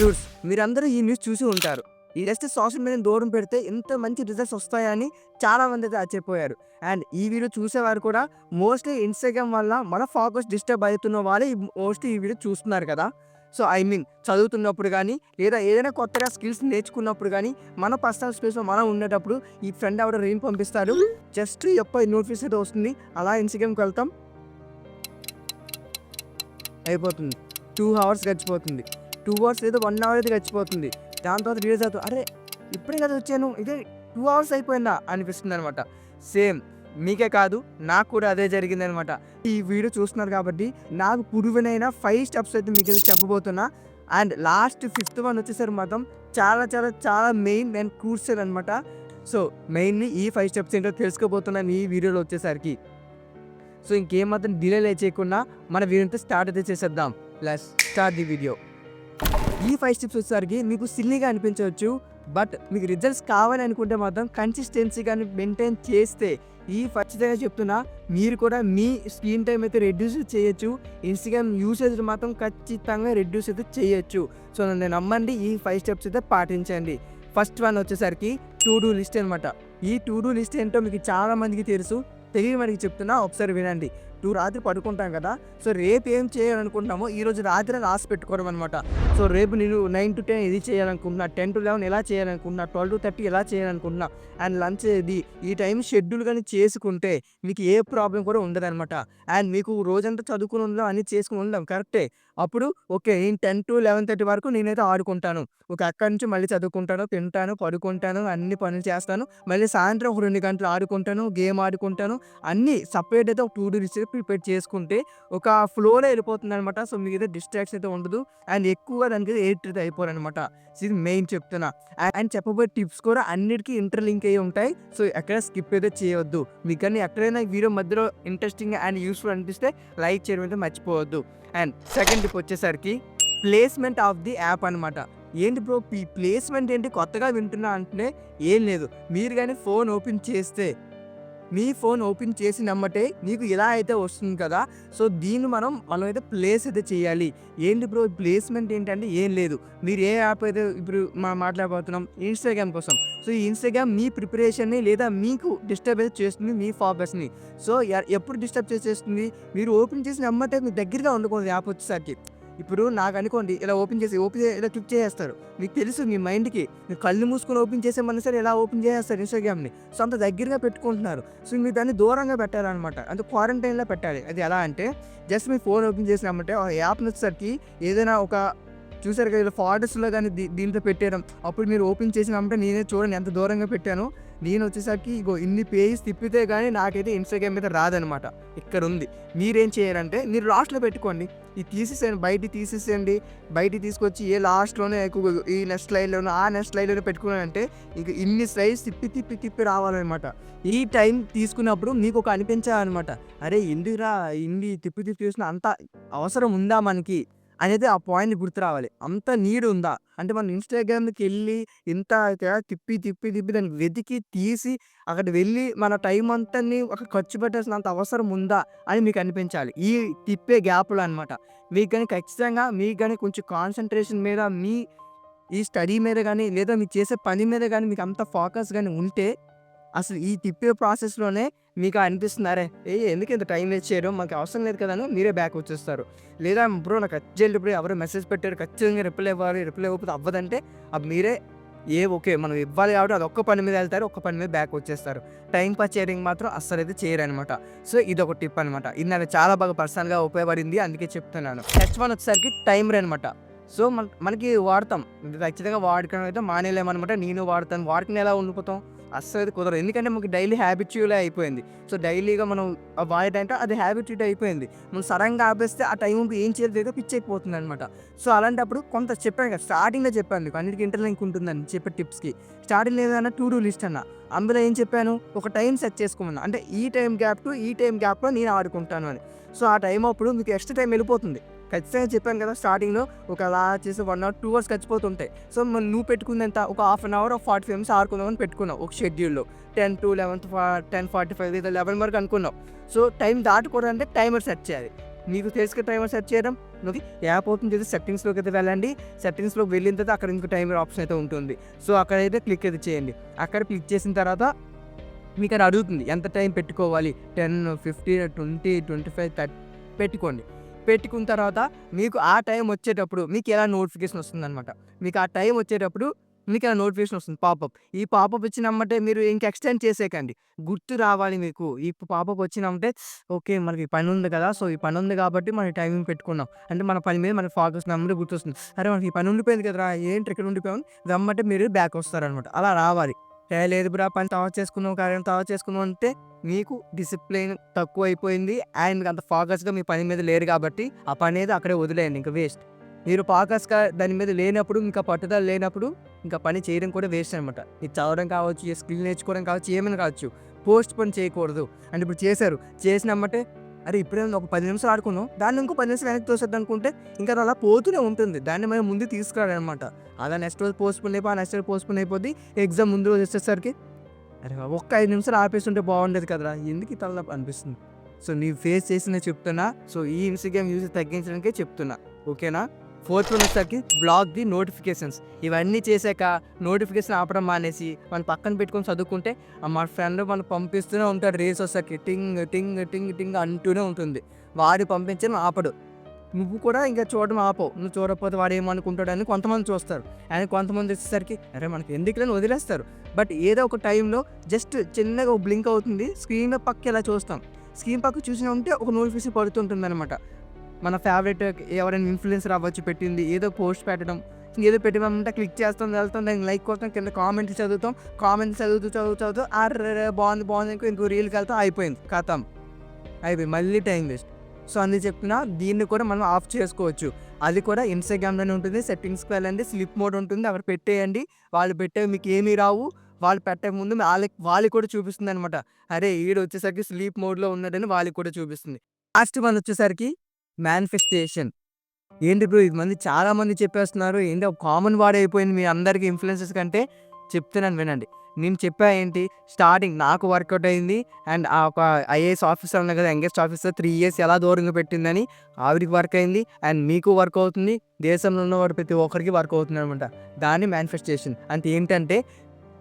Dudes మీరందరూ ఈ news చూసి ఉంటారు. ఈ జస్ట్ సోషల్ మీడియాని దూరం పెడితే ఇంత మంచి రిజల్ట్స్ వస్తాయని చాలామంది అయితే ఆశ్చర్యపోయారు. అండ్ ఈ వీడియో చూసేవారు కూడా మోస్ట్‌లీ ఇన్‌స్టాగ్రామ్ వల్ల మన ఫోకస్ డిస్టర్బ్ అవుతున్న వాళ్ళే మోస్ట్‌లీ ఈ వీడియో చూస్తున్నారు కదా! సో, ఐ మీన్ చదువుతున్నప్పుడు గానీ, లేదా ఏదైనా కొత్తగా స్కిల్స్ నేర్చుకున్నప్పుడు గానీ, మన పర్సనల్ స్పేస్‌లో మనం ఉండేటప్పుడు ఈ ఫ్రెండ్ ఎవడో రీల్ పంపిస్తాడు. జస్ట్ నోటిఫికేషన్ అయితే వస్తుంది. అలా ఇన్‌స్టాగ్రామ్‌కి వెళ్తాం. అయిపోతుంది. 2 అవర్స్ గడిచిపోతుంది. 2 అవర్స్ లేదా 1 అవర్ అయితే గడిచిపోతుంది. దాని తర్వాత రియలైజ్ అవుతాం. అరే! ఇప్పుడే కదా వచ్చాను. ఇదే 2 అవర్స్ అయిపోయిందా అనిపిస్తుందనమాట. సేమ్ మీకే కాదు నాకు కూడా అదే జరిగిందనమాట. ఈ వీడియో చూస్తున్నారు కాబట్టి నాకు పురువైన 5 స్టెప్స్ అయితే మీకైతే చెప్పబోతున్నా. అండ్ లాస్ట్ ఫిఫ్త్ వన్ వచ్చేసరికి మాత్రం చాలా మెయిన్ అండ్ క్రూషియల్ అనమాట. సో, మెయిన్‌లీ ఈ 5 స్టెప్స్ ఏంటో తెలుసుకోబోతున్నాను ఈ వీడియోలో వచ్చేసరికి. సో, ఇంకేమాత్రం డిలే చేయకుండా మన వీడియోతో స్టార్ట్ అయితే చేసేద్దాం. Let's start the video. ఈ 5 స్టెప్స్ వచ్చేసరికి మీకు సిల్లీగా అనిపించవచ్చు. బట్ మీకు రిజల్ట్స్ కావాలి అనుకుంటే మాత్రం కన్సిస్టెన్సీ గాని మెయింటైన్ చేస్తే ఖచ్చితంగా చెప్తున్నా మీరు కూడా మీ స్క్రీన్ టైమ్ అయితే రెడ్యూస్ చేయొచ్చు. ఇన్‌స్టాగ్రామ్ యూసేజ్ మాత్రం ఖచ్చితంగా రెడ్యూస్ అయితే చేయొచ్చు. సో, నన్ను నమ్మండి, ఈ 5 స్టెప్స్ అయితే పాటించండి. ఫస్ట్ వన్ వచ్చేసరికి టు డూ లిస్ట్ అనమాట. ఈ టు డూ లిస్ట్ ఏంటో మీకు చాలా మందికి తెలుసు. తెలియని వాడికి చెప్తున్నా, ఒకసారి వినండి. రాత్రి పడుకుంటాం కదా! సో, రేపు ఏం చేయాలనుకుంటున్నామో ఈరోజు రాత్రే రాసి పెట్టుకోవడం అనమాట. సో, రేపు నేను 9-10 ఇది చేయాలనుకుంటున్నా, 10-11 ఇలా చేయాలనుకుంటున్నా, 12-30 ఇలా చేయాలనుకుంటున్నా, అండ్ లంచ్ ఇది ఈ టైం షెడ్యూల్ కానీ చేసుకుంటే మీకు ఏ ప్రాబ్లం కూడా ఉండదనమాట. అండ్ మీకు రోజంతా చదువుకుని ఉందాం, అన్నీ చేసుకుని ఉందాం కరెక్టే. అప్పుడు ఓకే, నేను 10-11:30 వరకు నేనైతే ఆడుకుంటాను. అక్కడి నుంచి మళ్ళీ చదువుకుంటాను, తింటాను, పడుకుంటాను, అన్ని పనులు చేస్తాను. మళ్ళీ సాయంత్రం ఒక 2 గంటలు ఆడుకుంటాను, గేమ్ ఆడుకుంటాను. అన్నీ సెపరేట్ అయితే ఒక టు డూ లిస్ట్ ప్రిపేర్ చేసుకుంటే ఒక ఫ్లోలో వెళ్ళిపోతుందనమాట. సో, మీకైతే డిస్ట్రాక్షన్ అయితే ఉండదు. అండ్ ఎక్కువగా దానికి ఎడిక్ట్ అయితే అయిపోరనమాట. ఇది మెయిన్ చెప్తున్నా. అండ్ చెప్పబోయే టిప్స్ కూడా అన్నిటికీ ఇంటర్‌లింక్ అయ్యి ఉంటాయి. సో, ఎక్కడ స్కిప్ అయితే చేయొద్దు. మీకు కానీ ఎక్కడైనా వీడియో మధ్యలో ఇంట్రెస్టింగ్ అండ్ యూస్‌ఫుల్ అనిపిస్తే లైక్ చేయడం అయితే మర్చిపోవద్దు. అండ్ సెకండ్ టిప్ వచ్చేసరికి ప్లేస్‌మెంట్ ఆఫ్ ది యాప్ అనమాట. ఏంటి బ్రో ఈ ప్లేస్‌మెంట్ ఏంటి కొత్తగా వింటున్నా అంటే ఏం లేదు. మీరు గాని ఫోన్ ఓపెన్ చేస్తే మీ ఫోన్ ఓపెన్ చేసినెమ్మటే మీకు ఇలా అయితే వస్తుంది కదా! సో, దీన్ని మనమైతే ప్లేస్ అయితే చేయాలి. ఏంటి బ్రో ప్లేస్‌మెంట్ ఏంటంటే ఏం లేదు. మీరు ఏ యాప్ అయితే ఇప్పుడు మాట్లాడబోతున్నాం ఇన్‌స్టాగ్రామ్ కోసం. సో, ఈ ఇన్‌స్టాగ్రామ్ మీ ప్రిపరేషన్‌ని లేదా మీకు డిస్టర్బ్ అయితే చేస్తుంది మీ ఫోకస్‌ని. సో, ఎప్పుడు డిస్టర్బ్ చేసేస్తుంది? మీరు ఓపెన్ చేసిన ఎమ్మటే మీ దగ్గరగా ఉండకూడదు యాప్ వచ్చేసరికి. ఇప్పుడు నాకనుకోండి ఇలా ఓపెన్ ఇలా క్లిక్ చేసేస్తారు. మీకు తెలుసు మీ మైండ్‌కి మీరు కళ్ళు మూసుకొని ఓపెన్ చేసేమన్నా సరే ఇలా ఓపెన్ చేసేస్తారు ఇన్‌స్టాగ్రామ్‌ని. సో, అంత దగ్గరగా పెట్టుకుంటున్నారు. సో, మీరు దాన్ని దూరంగా పెట్టాలనమాట. అంటే క్వారంటైన్‌లో పెట్టాలి. అది ఎలా అంటే జస్ట్ మీ ఫోన్ ఓపెన్ చేసినామంటే ఆ యాప్‌ని వచ్చేసరికి ఏదైనా ఒక చూసారు కదా! ఇలా ఫార్వర్డ్స్‌లో గాని దీంట్లో పెట్టేయడం. అప్పుడు మీరు ఓపెన్ చేసినామంటే నేనే చూడండి ఎంత దూరంగా పెట్టానో. నేనొచ్చేసరికి ఇగో ఇన్ని పేజెస్ తిప్పితే గానీ నాకైతే ఇన్‌స్టాగ్రామ్ అయితే రాదనమాట. ఇక్కడుంది. మీరేం చేయాలంటే మీరు లాస్ట్‌లో పెట్టుకోండి. ఇది తీసేసేయండి. బయటికి తీసేసేయండి. బయటికి తీసుకొచ్చి లాస్ట్‌లోనే ఈ నెక్స్ట్ స్లైడ్‌లోనో, ఆ నెక్స్ట్ స్లైడ్‌లోనే పెట్టుకున్నారంటే ఇక ఇన్ని స్లైడ్స్ తిప్పి రావాలనమాట. ఈ టైం తీసుకున్నప్పుడు మీకొక అనిపించాలనమాట. అరే! ఎందుకురా ఇన్ని తిప్పి చూసినా అంత అవసరం ఉందా మనకి? అనేది ఆ పాయింట్ గుర్తు రావాలి. అంత నీడ్ ఉందా? అంటే మనం ఇన్‌స్టాగ్రామ్‌కెళ్ళి ఇంత తిప్పి దాన్ని వెతికి తీసి అక్కడికి వెళ్ళి మన టైం అంతాన్ని ఒక ఖర్చు పెట్టాల్సినంత అవసరం ఉందా? అని మీకు అనిపించాలి. ఈ తిప్పే గ్యాప్‌లో అనమాట. మీకు గాని కొంచెం కాన్సంట్రేషన్ మీద ఈ స్టడీ మీద గాని లేదా మీరు చేసే పని మీద గాని మీకు అంత ఫోకస్ గాని ఉంటే అసలు ఈ తిప్పే ప్రాసెస్‌లోనే మీకు అనిపిస్తుంది. అరే! ఎందుకు ఇంత టైం వేస్ట్ చేయడం మాకు అవసరం లేదు కదా! అని మీరే బ్యాక్ వచ్చేస్తారు. లేదా బ్రో నాకు అర్జెంట్ ఇప్పుడు ఎవరో మెసేజ్ పెట్టారు ఖచ్చితంగా రిప్లై ఇవ్వాలి. రిప్లై ఇవ్వకపోతే అవ్వదంటే అప్పుడు మీరే ఓకే. మనం ఇవ్వాలి కాబట్టి అదొక్క పని మీద వెళ్తారు. ఒక్క పని మీద బ్యాక్ వచ్చేస్తారు. టైమ్ పాస్ చేయడానికి మాత్రం అస్సలైతే చేయరనమాట. సో, ఇదొక టిప్ అనమాట. ఇది నాకు చాలా బాగా పర్సనల్‌గా ఉపయోగపడింది. అందుకే చెప్తున్నాను. నెక్స్ట్ వన్ వచ్చేసరికి టైమర్ అనమాట. సో, మనకి వాడతాం. ఖచ్చితంగా వాడకం అయితే మానేయలేమనమాట. నేను వాడతాను. వాడకుండా ఎలా ఉండిపోతాం? అస్సలైతే కుదరదు. ఎందుకంటే మనకి డైలీ హ్యాబిచ్యువలే అయిపోయింది. సో, డైలీగా మనం వాడేటంటే అది హ్యాబిట్యూట్ అయిపోయింది. మనం సడన్‌గా ఆపేస్తే ఆ టైంకి ఏం చేయాలో తెలియక పిచ్చయిపోతుందనమాట. సో, అలాంటప్పుడు కొంత చెప్పాను కదా! స్టార్టింగ్‌లో చెప్పాను మీకు అన్నిటికి ఇంటర్‌లింక్ ఉంటుందని చెప్పే టిప్స్‌కి. స్టార్టింగ్‌లో ఏదన్నా టు డూ లిస్ట్ అన్నా. అందులో ఏం చెప్పాను? ఒక టైం సెట్ చేసుకోమన్నా. అంటే ఈ టైం గ్యాప్ టు ఈ టైం గ్యాప్‌లో నేను ఆడుకుంటాను అని. సో, ఆ టైం అప్పుడు మీకు ఎక్స్‌ట్రా టైం వెళ్ళిపోతుంది. ఖచ్చితంగా చెప్పాను కదా! స్టార్టింగ్‌లో అలా చేసి 1 అవర్, 2 అవర్స్ గడిచిపోతుంటాయి. సో, నువ్వు పెట్టుకుందెంత ఒక హాఫ్ అన్ అవర్, 45 మినిట్స్ ఆడుకుందామని పెట్టుకున్నావు ఒక షెడ్యూల్‌లో. 10-11 10:45 లేదా 11 వరకు అనుకున్నావు. సో, టైం దాటకూడదంటే టైమర్ సెట్ చేయాలి. మీకు తెలిసిన టైమర్ సెట్ చేయడం ఓకే. యాప్ ఓపెన్ చేసి సెట్టింగ్స్లోకి అయితే వెళ్ళండి. సెట్టింగ్స్లోకి వెళ్ళిన తర్వాత అక్కడ ఇంకో టైమర్ ఆప్షన్ అయితే ఉంటుంది. సో అక్కడైతే క్లిక్ అయితే చేయండి. అక్కడ క్లిక్ చేసిన తర్వాత మీకు అది అడుగుతుంది ఎంత టైం పెట్టుకోవాలి, 10, 15, 20, 25, 30 పెట్టుకోండి. పెట్టుకున్న తర్వాత మీకు ఆ టైం వచ్చేటప్పుడు మీకు ఎలా నోటిఫికేషన్ వస్తుందన్నమాట. మీకు ఆ టైం వచ్చేటప్పుడు మీకు ఇలా నోటిఫికేషన్ వస్తుంది పాపప్. ఈ పాపప్ వచ్చినమ్మంటే మీరు ఇంక ఎక్స్టెండ్ చేసేయకండి. గుర్తు రావాలి మీకు. ఈ పాపప్ వచ్చినమ్మంటే ఓకే మనకి పని ఉంది కదా! సో ఈ పని ఉంది కాబట్టి మనం టైమింగ్ పెట్టుకున్నాం. అంటే మన పని మీద మనకి ఫోకస్ వెంబడే గుర్తొస్తుంది. అరే మనకి ఈ పని ఉండిపోయింది కదరా! ఏంటి ఇక్కడ ఉండిపోయాం వెంబటే మీరు బ్యాక్ వస్తారనమాట. అలా రావాలి. ఏ లేదు బ్రా పని తర్వాత చేసుకుందాం, కార్యం తర్వాత చేసుకుందాం అంటే మీకు డిసిప్లిన్ తక్కువైపోయింది. అండ్ అంత ఫోకస్‌గా మీ పని మీద లేరు కాబట్టి ఆ పనేది అక్కడే వదిలేయండి. ఇంక వేస్ట్. మీరు ఫోకస్‌గా దాని మీద లేనప్పుడు, ఇంకా పట్టుదల లేనప్పుడు ఇంకా పని చేయడం కూడా వేస్ట్ అనమాట. ఇది చదవడం కావచ్చు, ఈ స్కిల్ నేర్చుకోవడం కావచ్చు, ఏమైనా కావచ్చు. పోస్ట్ పోన్ చేయకూడదు. అంటే ఇప్పుడు చేశారు. చేసినమ్మటే అరే ఇప్పుడేమో ఒక 10 నిమిషాలు ఆడుకున్నాం. దాన్ని ఇంకో 10 నిమిషాలు వెనక్కి తోసేద్దనుకుంటే ఇంకా అది అలా పోతూనే ఉంటుంది. దాన్ని మనం ముందుకు తీసుకురాడనమాట. అలా నెక్స్ట్ రోజు పోస్ట్‌పోన్ అయిపోయి, ఆ నెక్స్ట్ రోజు పోస్ట్‌పోన్ అయిపోద్ది. ఎగ్జామ్ ముందు రోజు వచ్చేసరికి అరే ఒక్క 5 నిమిషాలు ఆపేసుంటే బాగుండేది కదరా! ఎందుకు ఈ తలనొప్పి అనిపిస్తుంది. సో నీవు ఫేస్ చేసిందే చెప్తున్నా. సో ఈ ఇన్‌స్టాగ్రామ్ యూసేజ్ తగ్గించడానికే చెప్తున్నా. ఓకేనా? ఫోర్త్ వన్ వచ్చేసరికి బ్లాక్ ది నోటిఫికేషన్స్. ఇవన్నీ చేశాక నోటిఫికేషన్ ఆపడం మానేసి మనం పక్కన పెట్టుకొని చదువుకుంటే మా ఫ్రెండ్ మనకు పంపిస్తూనే ఉంటాడు. రీల్స్ వచ్చేసరికి టింగ్ టింగ్ టింగ్ టింగ్ అంటూనే ఉంటుంది. వాడు పంపించడం ఆపడు. నువ్వు కూడా ఇంకా చూడడం ఆపవు. నువ్వు చూడకపోతే వాడు ఏమనుకుంటాడని కొంతమంది చూస్తారు. అండ్ కొంతమంది వచ్చేసరికి అరే మనకి ఎందుకులని వదిలేస్తారు. బట్ ఏదో ఒక టైంలో జస్ట్ చిన్నగా బ్లింక్ అవుతుంది. స్క్రీన్ పక్క ఇలా చూస్తాం. స్క్రీన్ పక్క చూసినా ఉంటే ఒక నోటిఫికేషన్ పడుతుంటుందన్నమాట. మన ఫేవరెట్ ఎవరైనా ఇన్‌ఫ్లుయెన్సర్ అవ్వచ్చు పెట్టింది. ఏదో పోస్ట్ పెట్టడం. ఏదో పెట్టమంటే క్లిక్ చేస్తాం, వెళ్తాం, దానికి లైక్ కొడతాం, కింద కామెంట్స్ చదువుతాం. కామెంట్స్ చదువుతూ అర్రె బాగుంది బాగుంది ఇంకో రీల్‌కి వెళ్తాం అయిపోయింది. ఖతం. అయిపోయింది. మళ్ళీ టైం వేస్ట్. సో అందుకే చెప్తున్నా దీన్ని కూడా మనం ఆఫ్ చేసుకోవచ్చు. అది కూడా ఇన్‌స్టాగ్రామ్‌లోనే ఉంటుంది. సెట్టింగ్స్‌కి వెళ్ళండి. స్లీప్ మోడ్ ఉంటుంది. అక్కడ పెట్టేయండి. వాళ్ళు పెట్టేవి మీకు ఏమీ రావు. వాళ్ళు పెట్టక ముందు వాళ్ళకి కూడా చూపిస్తుందనమాట. అరే ఈడొచ్చేసరికి స్లీప్ మోడ్‌లో ఉన్నాడని వాళ్ళకి కూడా చూపిస్తుంది. లాస్ట్ వన్ వచ్చేసరికి మేనిఫెస్టేషన్. ఏంటి బ్రో ఇది చాలా మంది చెప్పేస్తున్నారు. ఏంటి ఒక కామన్ వర్డ్ అయిపోయింది మీ అందరికి ఇన్‌ఫ్లుయెన్సర్స్ కంటే. చెప్తున్నాను వినండి. నేను చెప్పా ఏంటి స్టార్టింగ్ నాకు వర్కౌట్ అయింది. అండ్ ఆ ఒక ఐఏఎస్ ఆఫీసర్ ఉన్నాయి కదా! యంగెస్ట్ ఆఫీసర్ 3 ఇయర్స్ ఎలా దూరంగా పెట్టిందని ఆవిడకి వర్క్ అయింది. అండ్ మీకు వర్క్ అవుతుంది. దేశంలో ఉన్నవాడు ప్రతి ఒక్కరికి వర్క్ అవుతుందనమాట. దాన్ని మేనిఫెస్టేషన్. అంటే ఏంటంటే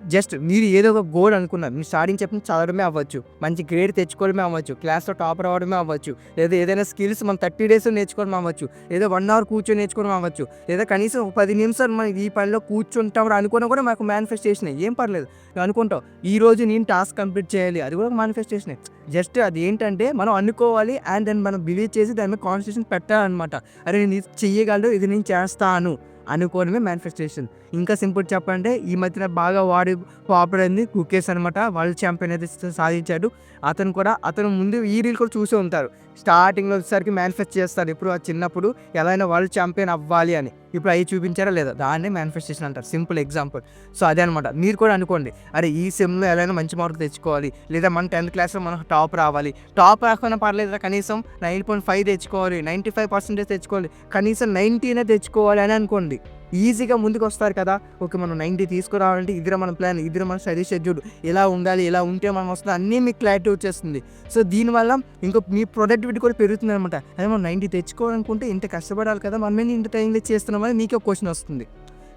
జస్ట్ మీరు ఏదో ఒక గోల్ అనుకున్నారు. మీరు స్టార్టింగ్ చెప్పింది చదవడమే అవ్వచ్చు. మంచి గ్రేడ్ తెచ్చుకోవడమే అవ్వచ్చు. క్లాస్‌లో టాపర్ అవ్వడమే అవ్వచ్చు. లేదా ఏదైనా స్కిల్స్ మనం 30 డేస్‌లో నేర్చుకోవడం అవ్వచ్చు. లేదా 1 అవర్ కూర్చొని నేర్చుకోవడం అవ్వచ్చు. లేదా కనీసం ఒక 10 నిమిషాలు మనం ఈ పనిలో కూర్చుంటాం అనుకున్నా కూడా మాకు మేనిఫెస్టేషనే. ఏం పర్లేదు. నువ్వు అనుకుంటావు. ఈరోజు నేను టాస్క్ కంప్లీట్ చేయాలి. అది కూడా మేనిఫెస్టేషనే. జస్ట్ అది ఏంటంటే మనం అనుకోవాలి. అండ్ దెన్ మనం బిలీవ్ చేసి దాని మీద కాన్సంట్రేషన్ పెట్టాలన్నమాట. అరే నేను ఇది చెయ్యగలను. ఇది నేను చేస్తాను అనుకోవడమే మేనిఫెస్టేషన్. ఇంకా సింపుల్ చెప్పాలంటే ఈ మధ్యన బాగా పాపులర్ అయింది కుకేస్ అనమాట. వరల్డ్ ఛాంపియన్ అయితే సాధించాడు. అతను ముందు ఈ రీల్ కూడా చూసే ఉంటారు. స్టార్టింగ్‌లో వచ్చేసరికి మేనిఫెస్ట్ చేస్తారు. ఎప్పుడు చిన్నప్పుడు ఎలా అయినా వరల్డ్ ఛాంపియన్ అవ్వాలి అని. ఇప్పుడు అవి చూపించారా లేదా దాన్నే మేనిఫెస్టేషన్ అంటారు. Simple example. సో అదే అనమాట. మీరు కూడా అనుకోండి. అరే ఈ సెమ్‌లో ఎలా అయినా మంచి మార్కులు తెచ్చుకోవాలి. లేదా మన 10th క్లాస్‌లో మనకు టాప్ రావాలి. టాప్ రాకపోయినా పర్లేదు కనీసం 9.5 తెచ్చుకోవాలి. 95% తెచ్చుకోవాలి. కనీసం 90 తెచ్చుకోవాలి అని అనుకోండి. ఈజీగా ముందుకు వస్తారు కదా! ఓకే మనం 90 తీసుకురావాలంటే ఇదిరా మన ప్లాన్, ఇదిరా మన స్టడీ షెడ్యూల్, ఇలా ఉండాలి, ఇలా ఉంటే మనం వస్తుంది అన్నీ మీకు క్లారిటీ వచ్చేస్తుంది. సో దీనివల్ల ఇంకో మీ ప్రొడక్టివిటీ కూడా పెరుగుతుందనమాట. అదే మనం 90 తెచ్చుకోవాలనుకుంటే ఇంత కష్టపడాలి కదా! మనమేంటి ఇంత టైం వేస్ట్ చేస్తున్నామని మీకే క్వశ్చన్ వస్తుంది.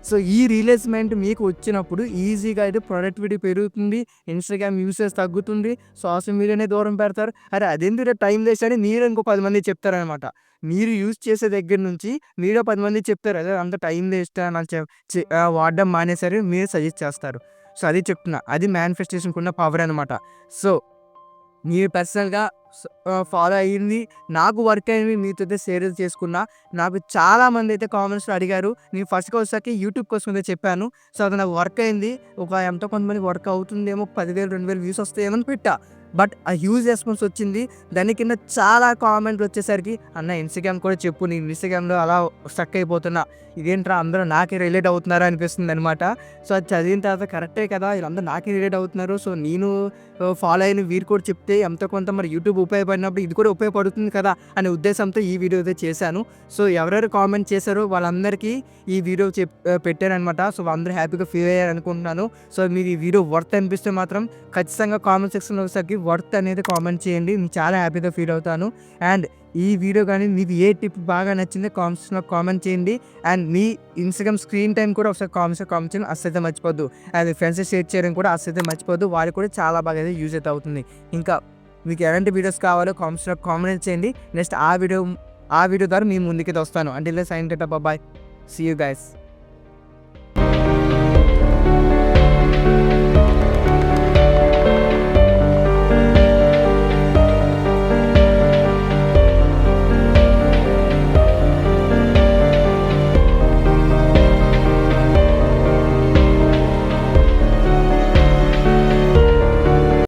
సో ఈ రియలైజ్‌మెంట్ మీకు వచ్చినప్పుడు ఈజీగా అయితే ప్రొడక్టివిటీ పెరుగుతుంది. ఇన్‌స్టాగ్రామ్ యూసేజ్ తగ్గుతుంది. సోషల్ మీడియానే దూరం పెడతారు. అరే అదెందుకురా టైం వేస్ట్ అని మీరు ఇంకో 10 మందికి చెప్తారనమాట. మీరు యూజ్ చేసే దగ్గర నుంచి మీరే 10 మందికి చెప్తారు. అదే అంత టైం వేస్టా నాకు వాడడం మానేసరి మీరు సజెస్ట్ చేస్తారు. సో అది చెప్తున్నా. అది మేనిఫెస్టేషన్‌కున్న పవర్ అనమాట. సో మీరు పర్సనల్‌గా ఫాలో అయ్యింది. నాకు వర్క్ అయినవి మీతో అయితే షేర్ చేసుకున్నా. నాకు చాలామంది అయితే కామెంట్స్‌లో అడిగారు. నేను ఫస్ట్‌గా వచ్చేసరికి యూట్యూబ్ కోసం అయితే చెప్పాను. సో అది నాకు వర్క్ అయింది. ఎంతో కొంతమందికి వర్క్ అవుతుందేమో 10,000, 2,000 వ్యూస్ వస్తాయేమో అని పెట్టా. బట్ ఆ హ్యూజ్ రెస్పాన్స్ వచ్చింది. దాని కింద చాలా కామెంట్లు వచ్చేసరికి అన్న ఇన్‌స్టాగ్రామ్ కూడా చెప్పు. నేను ఇన్‌స్టాగ్రామ్‌లో అలా స్టక్ అయిపోతున్నా. ఇదేంట్రా అందరూ నాకే రిలేట్ అవుతున్నారా అనిపిస్తుందనమాట. సో అది చదివిన తర్వాత కరెక్టే కదా! వీళ్ళందరూ నాకే రిలేట్ అవుతున్నారు. సో నేను ఫాలో అయిన వీరు కూడా చెప్తే ఎంతో కొంత మరి యూట్యూబ్ ఉపయోగపడినప్పుడు ఇది కూడా ఉపయోగపడుతుంది కదా అనే ఉద్దేశంతో ఈ వీడియో అయితే చేశాను. సో ఎవరెవరు కామెంట్ చేశారో వాళ్ళందరికీ ఈ వీడియో పెట్టాననమాట. సో అందరూ హ్యాపీగా ఫీల్ అయ్యారు అనుకుంటున్నాను. సో మీరు ఈ వీడియో వర్త్ అనిపిస్తే మాత్రం ఖచ్చితంగా కామెంట్ సెక్షన్‌లో ఒకసారి చేయండి, వర్త్ అనేది కామెంట్ చేయండి. నేను చాలా హ్యాపీగా ఫీల్ అవుతాను. అండ్ ఈ వీడియో కానీ మీకు ఏ టిప్ బాగా నచ్చిందో కామెంట్స్లో కామెంట్ చేయండి. And me Instagram screen time కూడా ఒకసారి కామెంట్స్లో కామెంట్ చేయండి, అస్సలు మర్చిపోద్దు. అండ్ ఫ్రెండ్స్ షేర్ చేయడం కూడా అస్సలు మర్చిపోద్దు, వాళ్ళకి కూడా చాలా బాగా అయితే యూజ్ అయితే అవుతుంది. ఇంకా మీకు ఎలాంటి వీడియోస్ కావాలో కామెంట్స్లో కామెంట్ చేయండి. నెక్స్ట్ ఆ వీడియో ద్వారా మీ ముందుకైతే వస్తాను. అంటే sign bye, see you guys.